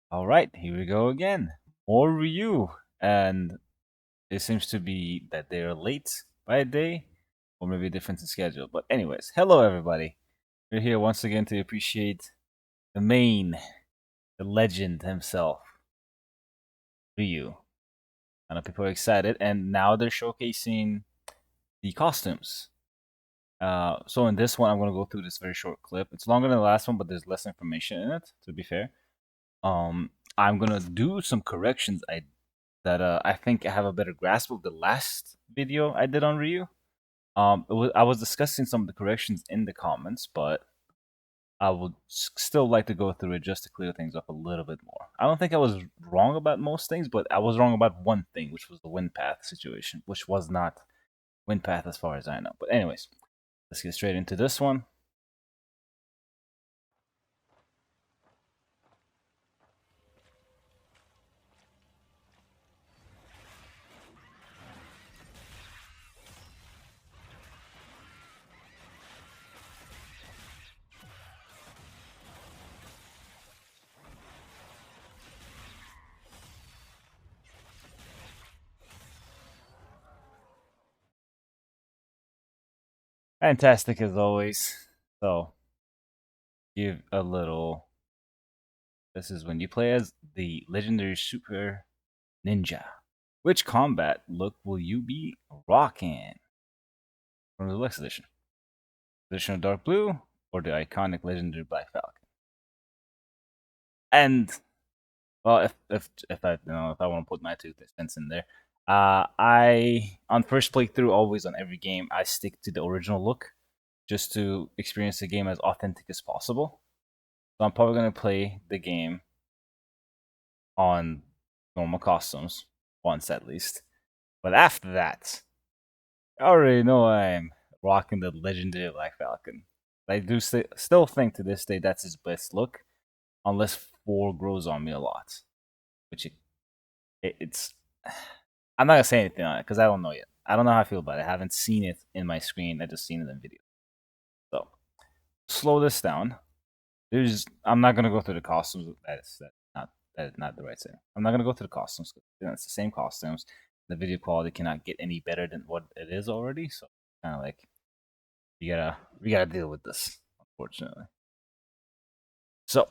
All right, here we go again. More Ryu, and it seems to be that they're late by a day, or maybe a difference in schedule. But anyways, hello everybody. We're here once again to appreciate the main, the legend himself, Ryu. I know people are excited, and now they're showcasing the costumes. So in this one, I'm gonna go through this very short clip. It's longer than the last one, but there's less information in it. To be fair, I'm gonna do some corrections I think I have a better grasp of the last video I did on Ryu. I was discussing some of the corrections in the comments, but I would still like to go through it just to clear things up a little bit more. I don't think I was wrong about most things, but I was wrong about one thing, which was the wind path situation, which was not wind path as far as I know. But anyways, let's get straight into this one. Fantastic as always. So, give a little. This is when you play as the legendary super ninja. Which combat look will you be rocking? From the Deluxe edition. Traditional dark blue or the iconic legendary Black Falcon? And well, if I if I want to put my 2 cents in there, I on first playthrough always on every game I stick to the original look just to experience the game as authentic as possible. So I'm probably gonna play the game on normal costumes once at least. But after that, I already know I'm rocking the legendary Black Falcon. I do still think to this day that's his best look, unless 4 grows on me a lot, which it's. I'm not gonna say anything on it because I don't know yet. I don't know how I feel about it. I haven't seen it in my screen. I just seen it in video. So slow this down. I'm not gonna go through the costumes. That is not the right thing. I'm not gonna go through the costumes. It's the same costumes. The video quality cannot get any better than what it is already. So kind of like we gotta deal with this, unfortunately. So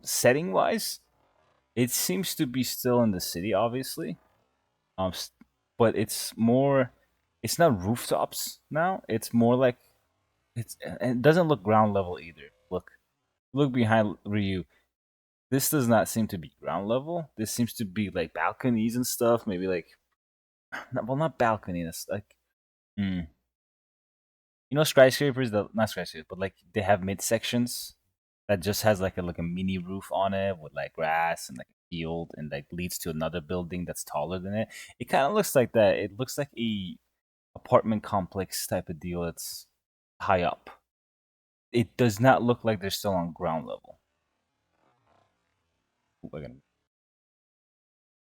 setting wise, it seems to be still in the city, obviously. Um, but it's more. It's not rooftops now. It's more like and it doesn't look ground level either. Look behind Ryu. This does not seem to be ground level. This seems to be like balconies and stuff. Maybe like, well, not balconies. Like, mm, skyscrapers. Not skyscrapers, but like they have mid sections that just has like a mini roof on it with like grass and like a field and like leads to another building that's taller than it. It kind of looks like that. It looks like a apartment complex type of deal that's high up. It does not look like they're still on ground level.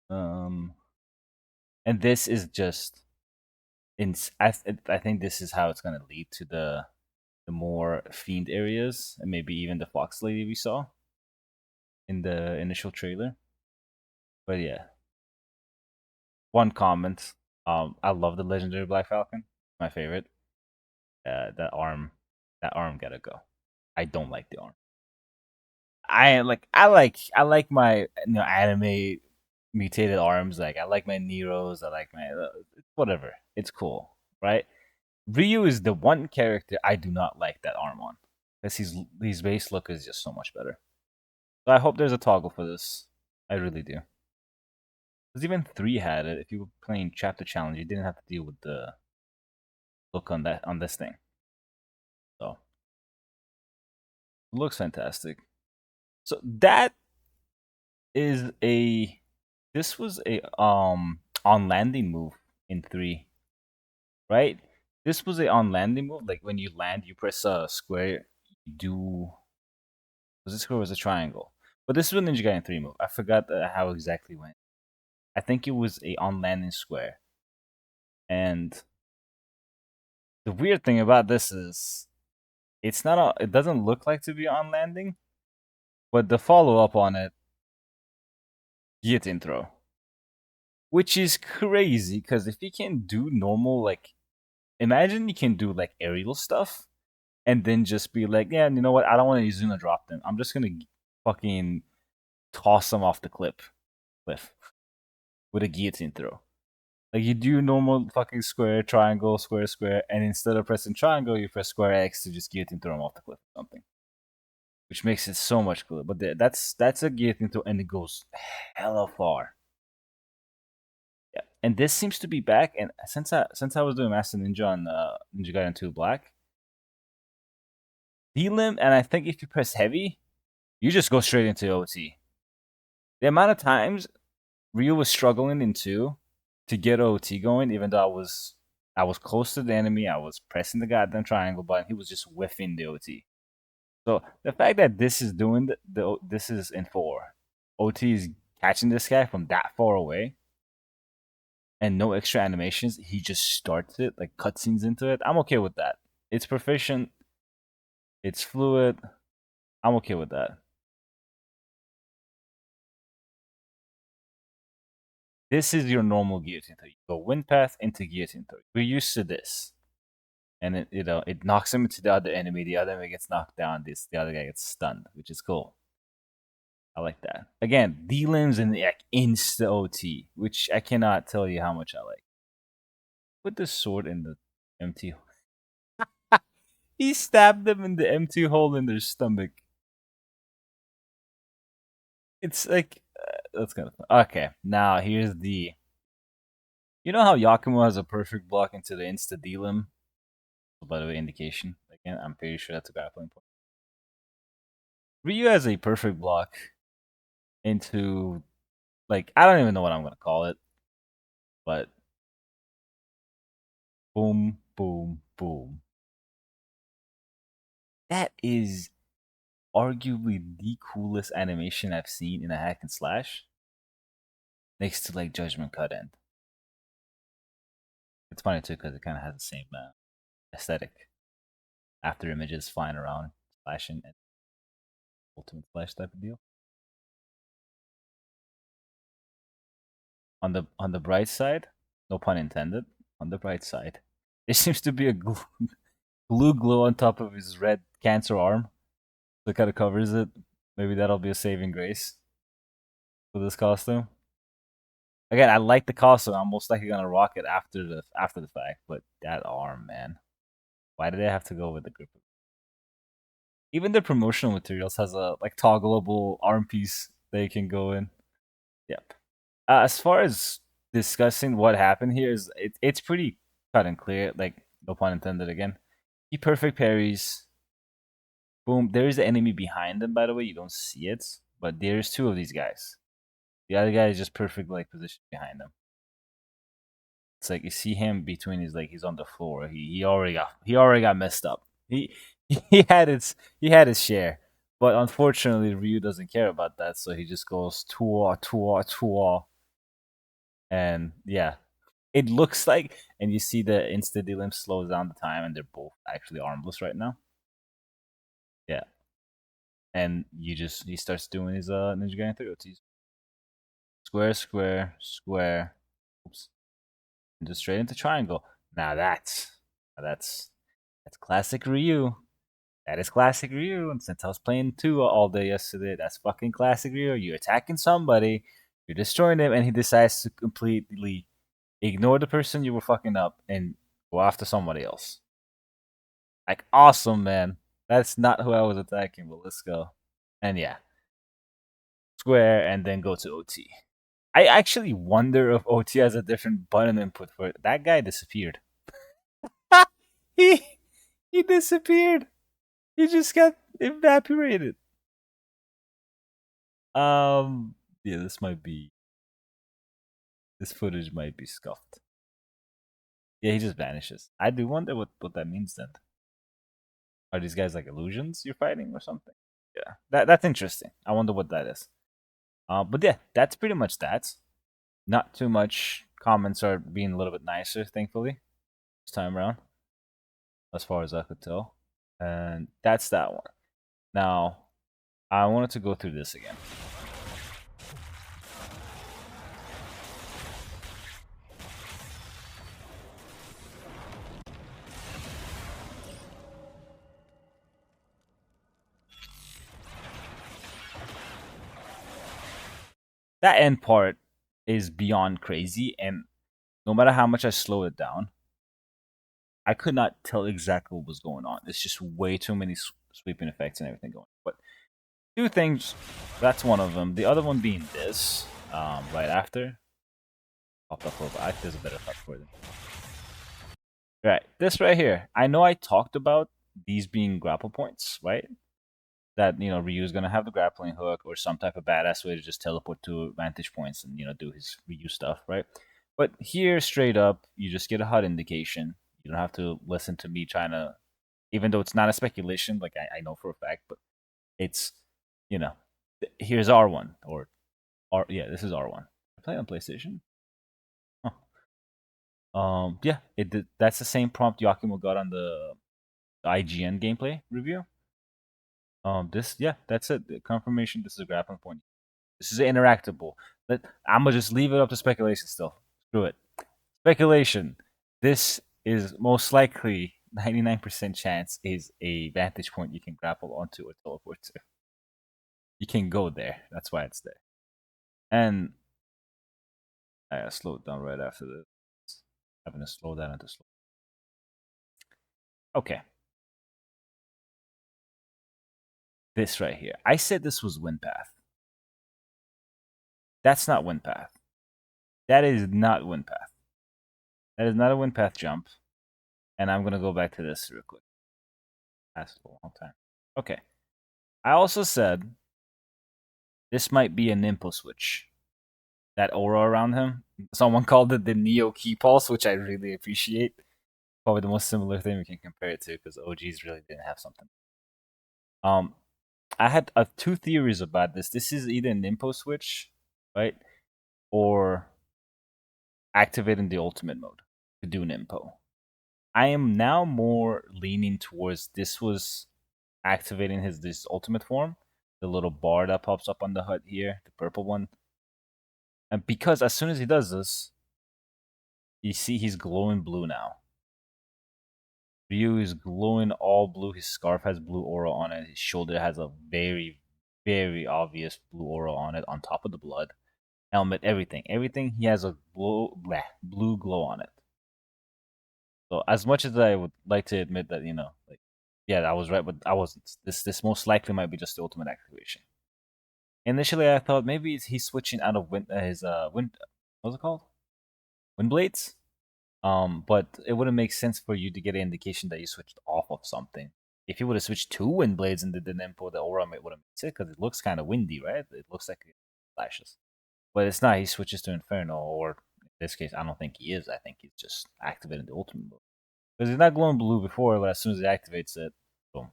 Um, and this is just in. I think this is how it's gonna lead to the more fiend areas and maybe even the fox lady we saw in the initial trailer. But yeah, one comment. I love the legendary Black Falcon. My favorite. That arm, that arm gotta go. I don't like the arm. I like my anime mutated arms. Like I like my Neros. I like my whatever. It's cool, right? Ryu is the one character I do not like that arm on because his base look is just so much better. So I hope there's a toggle for this. I really do. Because even 3 had it. If you were playing chapter challenge, you didn't have to deal with the look on this thing. So it looks fantastic. So that is a this was a on landing move in 3, right? This was a on landing move. Like when you land, you press square. You do was it square or was it triangle? But this was a Ninja Gaiden 3 move. I forgot how exactly went. I think it was a on landing square. And the weird thing about this is it doesn't look like to be on landing, But the follow up on it, guillotine throw, which is crazy because if you can do normal, like, imagine you can do like aerial stuff and then just be like, yeah, you know what? I don't want to use Zuna drop them. I'm just gonna fucking toss them off the cliff with a guillotine throw. Like you do normal fucking square, triangle, square, square, and instead of pressing triangle, you press square X to just guillotine throw them off the cliff or something, which makes it so much cooler. But that's a guillotine throw, and it goes hella far. Yeah, and this seems to be back. And since I was doing Master Ninja on Ninja Gaiden 2 Black, D-limb, and I think if you press heavy, you just go straight into OT. The amount of times Ryu was struggling in 2 to get OT going, even though I was close to the enemy, I was pressing the goddamn triangle button, he was just whiffing the OT. So the fact that this is doing this is in 4, OT is catching this guy from that far away, and no extra animations, he just starts it like cutscenes into it. I'm okay with that. It's proficient, it's fluid. I'm okay with that. This is your normal guillotine throw. You go wind path into guillotine throw. We're used to this, and it knocks him into the other enemy. The other enemy gets knocked down. The other guy gets stunned, which is cool. I like that. Again, D limbs and like insta OT, which I cannot tell you how much I like. Put the sword in the empty. He stabbed them in the empty hole in their stomach. It's like that's kind of fun. Okay. Now here's the. You know how Yakumo has a perfect block into the insta D limb? By the way, indication. Again, I'm pretty sure that's a grappling point. Ryu has a perfect block into, like, I don't even know what I'm gonna call it, but boom, boom, boom. That is arguably the coolest animation I've seen in a hack and slash, next to like Judgment Cut End. It's funny too because it kind of has the same aesthetic. After images flying around, flashing, and ultimate flash type of deal. On the bright side, no pun intended. On the bright side, there seems to be a blue glow on top of his red cancer arm that kind of covers it. Maybe that'll be a saving grace for this costume. Again, I like the costume. I'm most likely gonna rock it after the fact, but that arm, man, why did they have to go with the grip? Even the promotional materials has a like toggleable arm piece that you can go in. Yep. As far as discussing what happened here is it's pretty cut and clear. Like no pun intended again. He perfect parries. Boom. There is an enemy behind them. By the way, you don't see it, but there's two of these guys. The other guy is just perfect like position behind them. It's like you see him between his like he's on the floor. He already got messed up. He had his share. But unfortunately Ryu doesn't care about that, so he just goes tua tua tua. And yeah. It looks like, and you see the insta delim slows down the time and they're both actually armless right now. Yeah. And he starts doing his Ninja Gaiden 3 OTs. Square, square, square. Oops. And just straight into triangle. Now that's classic Ryu. That is classic Ryu. And since I was playing 2 all day yesterday, that's fucking classic Ryu. You're attacking somebody, you're destroying him, and he decides to completely ignore the person you were fucking up and go after somebody else. Like, awesome, man. That's not who I was attacking, but let's go. And yeah, square and then go to OT. I actually wonder if OT has a different button input for it. That guy disappeared. he he disappeared. He just got evaporated. Yeah, this footage might be scuffed. Yeah, he just vanishes. I do wonder what that means then. Are these guys like illusions you're fighting or something? Yeah, that's interesting. I wonder what that is. But yeah, that's pretty much that. Not too much. Comments are being a little bit nicer, thankfully, this time around, as far as I could tell. And that's that one. Now, I wanted to go through this again. That end part is beyond crazy, and no matter how much I slow it down, I could not tell exactly what was going on. It's just way too many sweeping effects and everything going on. But two things, that's one of them. The other one being this, right after. Popped up over. I think there's a better cut for them. Right, this right here. I know I talked about these being grapple points, right? That Ryu's gonna have the grappling hook or some type of badass way to just teleport to vantage points and do his Ryu stuff, right? But here, straight up, you just get a HUD indication. You don't have to listen to me trying to, even though it's not a speculation, like I know for a fact, but it's you know, here's R1 or R. Yeah, this is R1. I play on PlayStation. Huh. Yeah, it did. That's the same prompt Yakimo got on the IGN gameplay review. This, yeah, that's it. The confirmation. This is a grappling point. This is interactable. I'm gonna just leave it up to speculation. Still, screw it. Speculation. This is most likely 99% chance is a vantage point you can grapple onto or teleport to. You can go there. That's why it's there. And I slowed down right after this. Having to slow down into slow. Okay. This right here. I said this was wind path. That's not wind path. That is not wind path. That is not a wind path jump. And I'm gonna go back to this real quick. That's a long time. Okay. I also said this might be a Nimpo switch. That aura around him. Someone called it the Neo Key Pulse, which I really appreciate. Probably the most similar thing we can compare it to because OGs really didn't have something. Um, I had two theories about this. This is either a Nimpo switch, right, or activating the ultimate mode to do Nimpo. I am now more leaning towards this was activating this ultimate form, the little bar that pops up on the HUD here, the purple one. And because as soon as he does this, you see he's glowing blue now. Ryu is glowing all blue. His scarf has blue aura on it. His shoulder has a very, very obvious blue aura on it, on top of the blood. Helmet, everything. Everything, he has a blue glow on it. So as much as I would like to admit that, like, yeah, I was right, but I wasn't. This most likely might be just the ultimate activation. Initially, I thought maybe he's switching out of his wind. What's it called? Wind blades. But it wouldn't make sense for you to get an indication that you switched off of something. If you would have switched to wind blades and did the Nempo, the aura would have made it because it looks kind of windy, right? It looks like it flashes, but it's not. He switches to Inferno, or in this case, I don't think he is. I think he's just activating the ultimate mode because he's not glowing blue before, but as soon as he activates it, boom,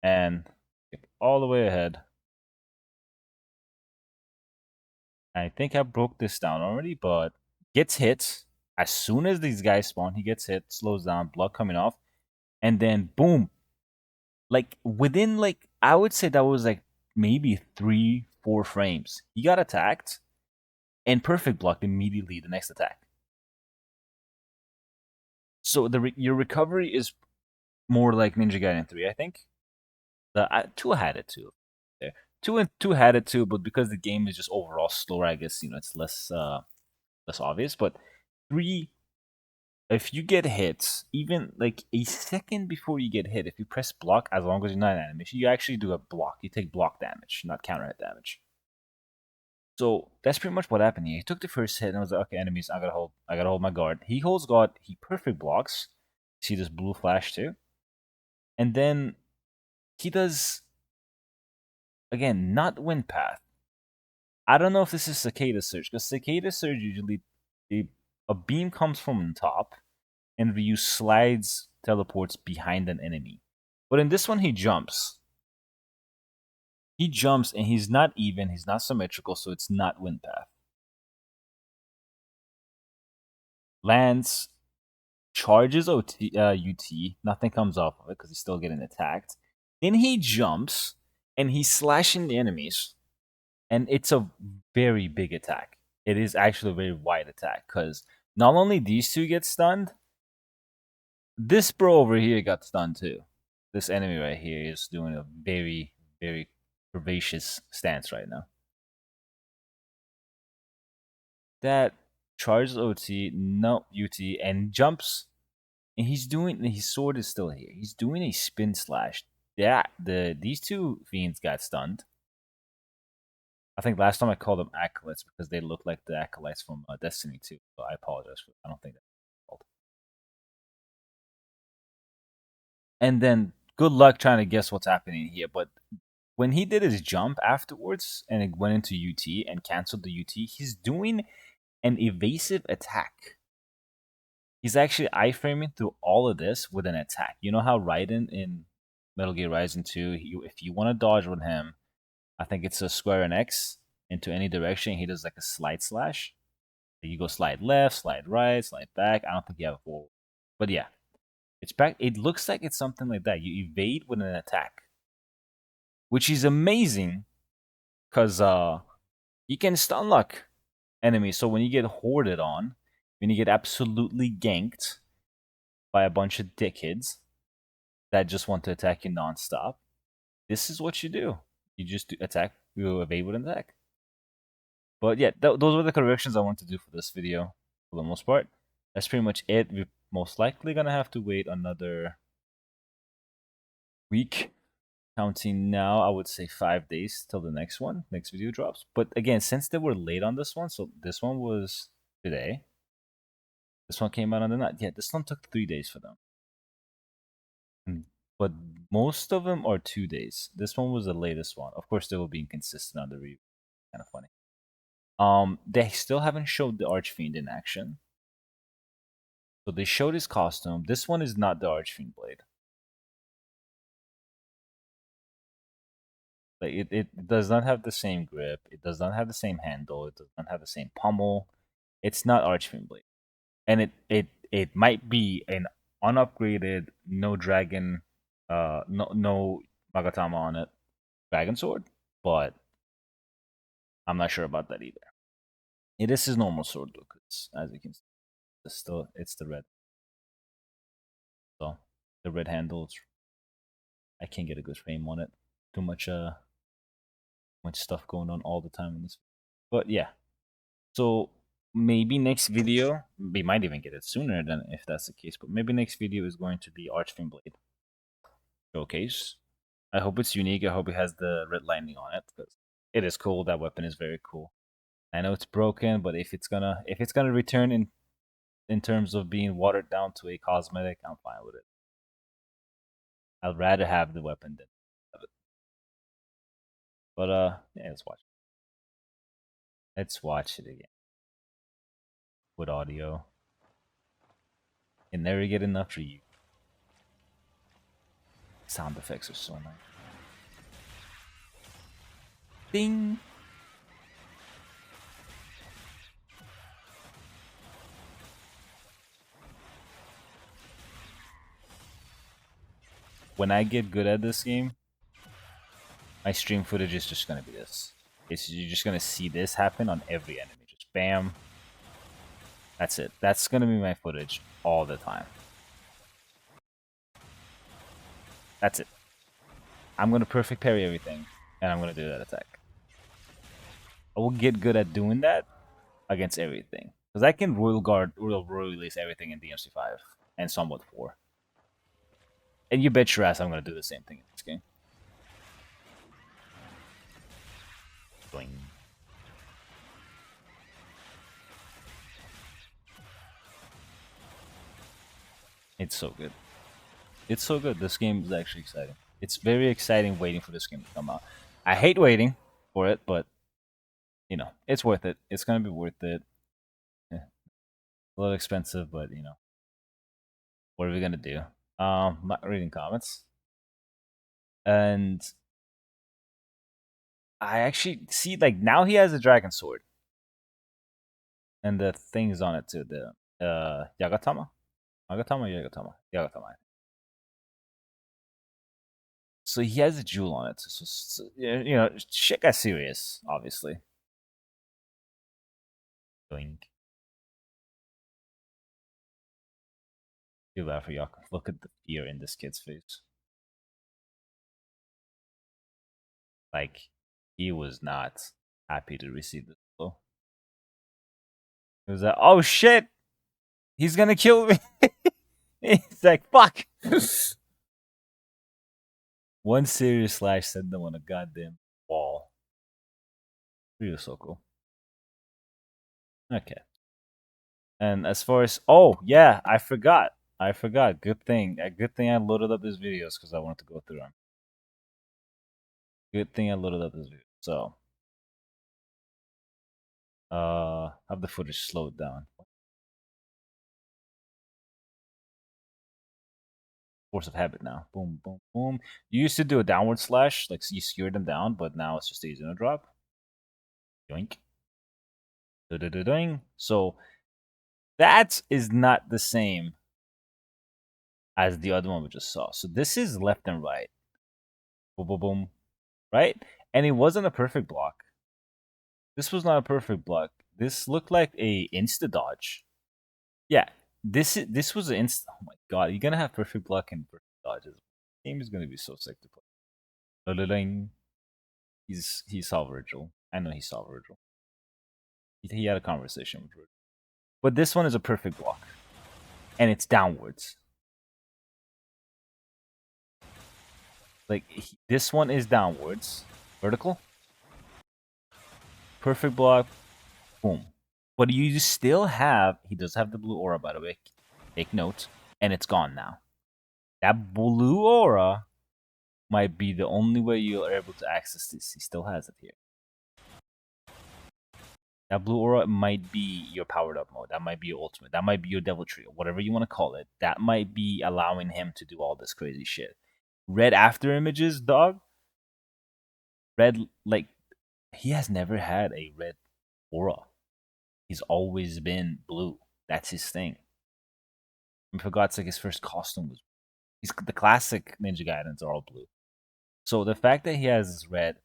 and skip all the way ahead. I think I broke this down already, but gets hit as soon as these guys spawn. He gets hit, slows down, blood coming off, and then boom, like within like I would say that was like maybe 3-4 frames. He got attacked and perfect blocked immediately the next attack. So your recovery is more like Ninja Gaiden 3, I think. The 2 had it too. There. 2 had it too, but because the game is just overall slower, I guess it's less obvious. But 3, if you get hit, even like a second before you get hit, if you press block, as long as you're not in animation, you actually do a block. You take block damage, not counter hit damage. So that's pretty much what happened here. He took the first hit and I was like, okay, enemies, I gotta hold my guard. He holds guard, he perfect blocks. See this blue flash too? And then he does again, not wind path. I don't know if this is cicada surge, because cicada surge usually a beam comes from the top and Ryu slides teleports behind an enemy. But in this one he jumps. He jumps and he's not even, he's not symmetrical, so it's not wind path. Lands, charges UT, nothing comes off of it because he's still getting attacked. Then he jumps and he's slashing the enemies, and it's a very big attack. It is actually a very wide attack because not only these two get stunned, this bro over here got stunned too. This enemy right here is doing a very, very curvaceous stance right now. That charges OT, no UT, and jumps. And he's doing his sword is still here. He's doing a spin slash. Yeah, these two fiends got stunned. I think last time I called them acolytes because they look like the acolytes from Destiny 2. So I apologize for that. I don't think that's called. And then good luck trying to guess what's happening here. But when he did his jump afterwards and it went into UT and canceled the UT, he's doing an evasive attack. He's actually iframing through all of this with an attack. You know how Raiden in Metal Gear Rising 2, if you want to dodge with him, I think it's a square and X into any direction. He does like a slide slash. You go slide left, slide right, slide back. I don't think you have a forward. But yeah, it's back. It looks like it's something like that. You evade with an attack, which is amazing because you can stun lock enemies. So when you get hoarded on, when you get absolutely ganked by a bunch of dickheads that just want to attack you nonstop, this is what you do. You just attack, you evade with an attack. But yeah, those were the corrections I want to do for this video for the most part. That's pretty much it. We're most likely gonna have to wait another week. Counting now, I would say 5 days till the next video drops. But again, since they were late on this one, so this one was today. This one came out on the night. Yeah, this one took 3 days for them. But most of them are 2 days. This one was the latest one. Of course, they were being consistent on the review. Kind of funny. They still haven't showed the Archfiend in action. So they showed his costume. This one is not the Archfiend blade. Like it does not have the same grip. It does not have the same handle. It does not have the same pommel. It's not Archfiend blade, and it might be an unupgraded, no dragon, no Magatama on it, dragon sword, but I'm not sure about that either. It is his normal sword though, because as you can see, it's the red. So the red handle. I can't get a good frame on it. Too much stuff going on all the time in this. But yeah, so maybe next video we might even get it sooner than if that's the case. But maybe next video is going to be Archfiend Blade showcase. I hope it's unique. I hope it has the red lightning on it because it is cool. That weapon is very cool. I know it's broken, but if it's gonna return in terms of being watered down to a cosmetic, I'm fine with it. I'd rather have the weapon than have it. But yeah, let's watch. Let's watch it again with audio. Can never get enough for you. Sound effects are so nice. Ding. When I get good at this game, my stream footage is just gonna be this. You're just gonna see this happen on every enemy. Just bam. That's it. That's gonna be my footage all the time. That's it. I'm gonna perfect parry everything, and I'm gonna do that attack. I will get good at doing that against everything. Because I can royal guard, royal release everything in DMC5 and somewhat 4. And you bet your ass I'm gonna do the same thing in this game. Boing. It's so good. It's so good. This game is actually exciting. It's very exciting waiting for this game to come out. I hate waiting for it, but you know, it's worth it. It's gonna be worth it. Yeah. A little expensive, but you know, what are we gonna do? Not reading comments. And I actually see like now he has a dragon sword. And the things on it too, the Yagatama? Yagatama. So he has a jewel on it. So, you know, shit got serious, obviously. Doink. Feel bad for Yaku. Look at the fear in this kid's face. Like, he was not happy to receive this blow. He was like, oh shit! He's gonna kill me! He's like, fuck! One serious slash sent them on a goddamn wall. Ryusoko. Okay. And as far as yeah, I forgot. Good thing. Good thing I loaded up these videos because I wanted to go through them. Good thing I loaded up this video. So have the footage slowed down. Force of habit now. Boom, boom, boom. You used to do a downward slash, like you skewered them down, but now it's just a Uno drop. Yoink. Da-da-da-ding. So that is not the same as the other one we just saw. So this is left and right. Boom, boom, boom. Right? And it wasn't a perfect block. This was not a perfect block. This looked like a insta dodge. Yeah, this was an insta. Oh my god, you're gonna have perfect block and perfect dodges. The game is gonna be so sick to play. Da-da-ding. He saw Virgil. I know he saw Virgil. He had a conversation with Virgil. But this one is a perfect block, and it's downwards. Like this one is downwards, vertical. Perfect block, boom. But you still have. He does have the blue aura, by the way. Take note, and it's gone now. That blue aura might be the only way you are able to access this. He still has it here. That blue aura might be your powered up mode. That might be your ultimate. That might be your devil trio. Whatever you want to call it. That might be allowing him to do all this crazy shit. Red after images, dog. Red, like, he has never had a red aura. He's always been blue. That's his thing. And for God's sake, his first costume was. The classic Ninja Gaidens are all blue. So the fact that he has this red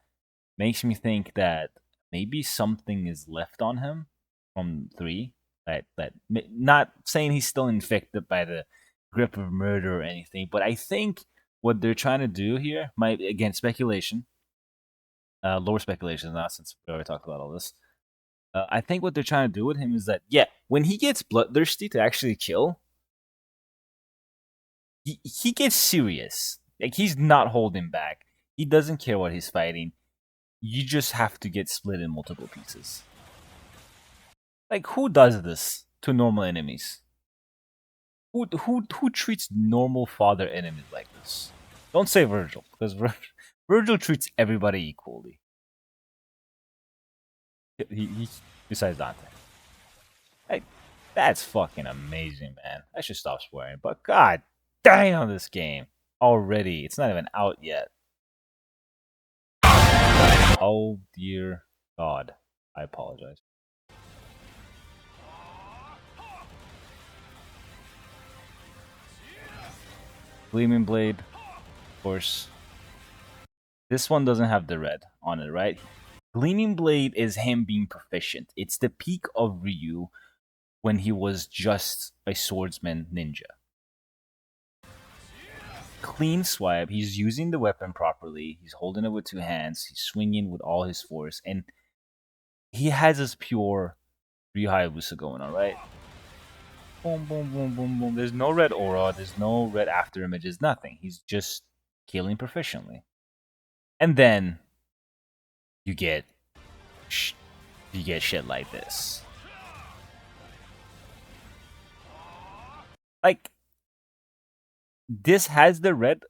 makes me think that maybe something is left on him from 3. That not saying he's still infected by the grip of murder or anything, but I think what they're trying to do here might, again, speculation, lower speculation now since we already talked about all this. I think what they're trying to do with him is that, yeah, when he gets bloodthirsty to actually kill, he gets serious. Like, he's not holding back. He doesn't care what he's fighting. You just have to get split in multiple pieces. Like, who does this to normal enemies? Who treats normal father enemies like this? Don't say Virgil, because Virgil treats everybody equally. He besides Dante. Like, that's fucking amazing, man. I should stop swearing, but god damn, this game already. It's not even out yet. Oh dear god. I apologize. Gleaming Blade, of course. This one doesn't have the red on it, right? Gleaming Blade is him being proficient. It's the peak of Ryu when he was just a swordsman ninja. Clean swipe. He's using the weapon properly. He's holding it with 2 hands. He's swinging with all his force. And he has this pure Ryu Hayabusa going on, right? Boom, boom, boom, boom, boom. There's no red aura. There's no red after images. Nothing. He's just killing proficiently. And then you get shit like this. Like, this has the red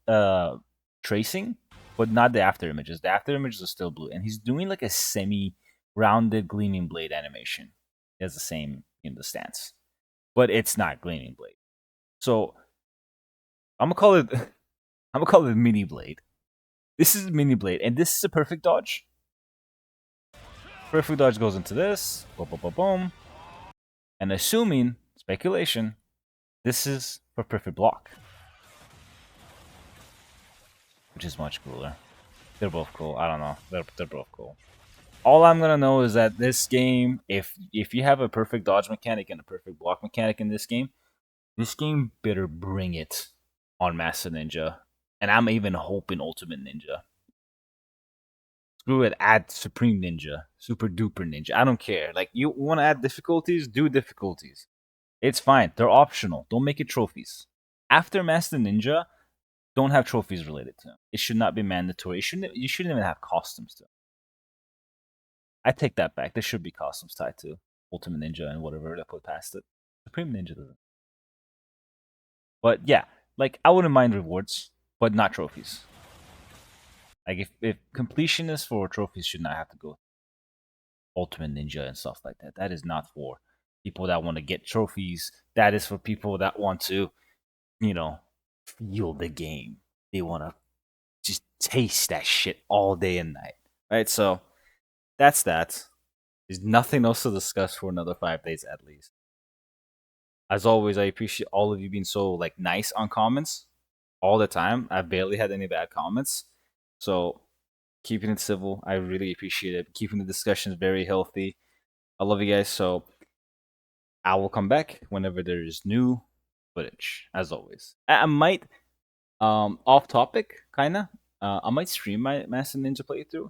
tracing, but not the after images. The after images are still blue, and he's doing like a semi-rounded gleaming blade animation. He has the same in the stance, but it's not gleaming blade. So I'm gonna call it mini blade. This is mini blade, and this is a perfect dodge. Perfect dodge goes into this. Boom, boom, boom, boom. And assuming speculation, this is for perfect block. which is much cooler. They're both cool. I don't know. They're both cool. All I'm gonna know is that this game, if you have a perfect dodge mechanic and a perfect block mechanic in this game better bring it on Master Ninja, and I'm even hoping Ultimate Ninja. Screw it, add Supreme Ninja, Super Duper Ninja. I don't care. Like you want to add difficulties, do difficulties. It's fine. They're optional. Don't make it trophies. After Master Ninja, don't have trophies related to them. It should not be mandatory. You shouldn't even have costumes to them. I take that back. There should be costumes tied to Ultimate Ninja and whatever that put past it. Supreme Ninja doesn't. But yeah, like I wouldn't mind rewards, but not trophies. Like if completion is for trophies, should not have to go Ultimate Ninja and stuff like that. That is not for people that want to get trophies. That is for people that want to, you know, feel the game. They want to just taste that shit all day and night. Right? So that's that. There's nothing else to discuss for another 5 days at least. As always, I appreciate all of you being so like nice on comments all the time. I've barely had any bad comments. So keeping it civil, I really appreciate it. Keeping the discussions very healthy. I love you guys. So I will come back whenever there is new footage, as always. I might off topic kinda. I might stream my Master Ninja playthrough.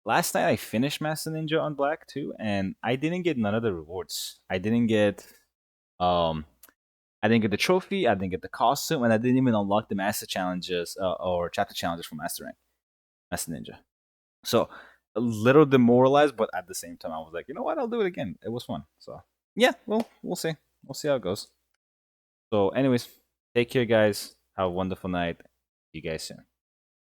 Last night I finished Master Ninja on Black too, and I didn't get none of the rewards. Um I didn't get the trophy, I didn't get the costume, and I didn't even unlock the master challenges or chapter challenges for Master Rank, Master Ninja. So a little demoralized, but at the same time, I was like, you know what? I'll do it again. It was fun. So yeah, well, we'll see. We'll see how it goes. So, anyways, take care, guys. Have a wonderful night. See you guys soon.